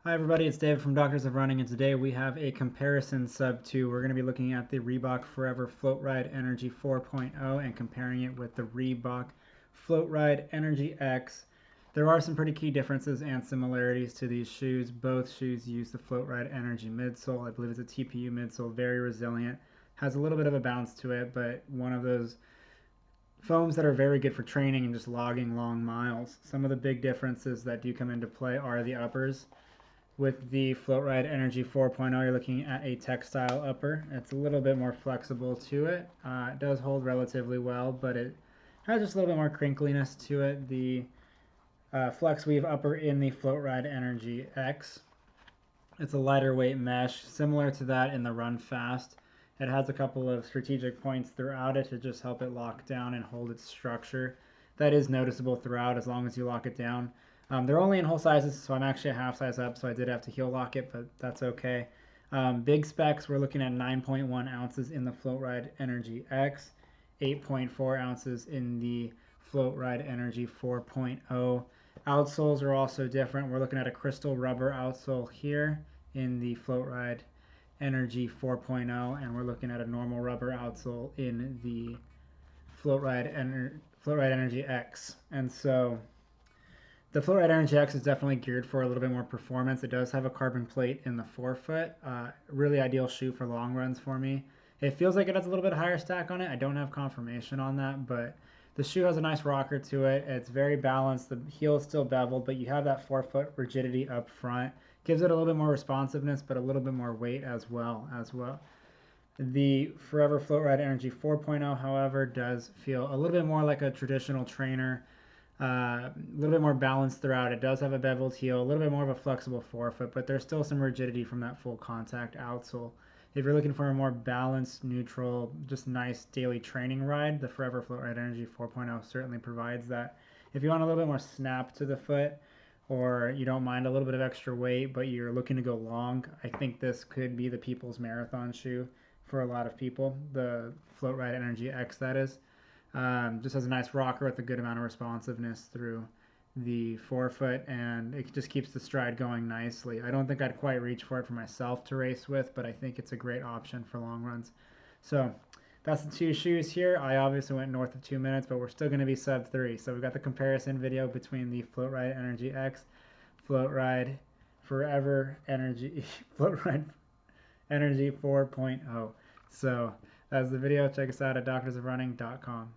Hi everybody, it's David from Doctors of Running, and today we have a comparison sub 2. We're going to be looking at the Reebok Forever Float Ride Energy 4.0 and comparing it with the Reebok Float Ride Energy X. There are some pretty key differences and similarities to these shoes. Both shoes use the Float Ride Energy midsole. I believe it's a TPU midsole, very resilient. Has a little bit of a bounce to it, but one of those foams that are very good for training and just logging long miles. Some of the big differences that do come into play are the uppers. With the Float Ride Energy 4.0, you're looking at a textile upper. It's a little bit more flexible to it. It does hold relatively well, but it has just a little bit more crinkliness to it. The Flex Weave upper in the Float Ride Energy X. It's a lighter weight mesh, similar to that in the Run Fast. It has a couple of strategic points throughout it to just help it lock down and hold its structure. That is noticeable throughout as long as you lock it down. They're only in whole sizes, so I'm actually a half size up, so I did have to heel lock it, but that's okay. Big specs, we're looking at 9.1 ounces in the Float Ride Energy X, 8.4 ounces in the Float Ride Energy 4.0. Outsoles are also different. We're looking at a crystal rubber outsole here in the Float Ride Energy 4.0, and we're looking at a normal rubber outsole in the Float Ride Energy X. And so the Float Ride Energy X is definitely geared for a little bit more performance. It does have a carbon plate in the forefoot. Really ideal shoe for long runs for me. It feels like it has a little bit higher stack on it. I don't have confirmation on that, but the shoe has a nice rocker to it. It's very balanced. The heel is still beveled, but you have that forefoot rigidity up front. Gives it a little bit more responsiveness, but a little bit more weight as well. The Forever Float Ride Energy 4.0, however, does feel a little bit more like a traditional trainer. A little bit more balanced throughout. It does have a beveled heel, a little bit more of a flexible forefoot, but there's still some rigidity from that full contact outsole. If you're looking for a more balanced, neutral, just nice daily training ride, the Forever Float Ride Energy 4.0 certainly provides that. If you want a little bit more snap to the foot, or you don't mind a little bit of extra weight, but you're looking to go long, I think this could be the people's marathon shoe for a lot of people. The Float Ride Energy X, that is. Just has a nice rocker with a good amount of responsiveness through the forefoot, and it just keeps the stride going nicely. I don't think I'd quite reach for it for myself to race with, but I think it's a great option for long runs. So that's the two shoes here. I obviously went north of 2 minutes, but we're still going to be sub 3. So we've got the comparison video between the Float Ride Energy X, Float Ride Forever Energy, Float Ride Energy 4.0. So that's the video. Check us out at doctorsofrunning.com.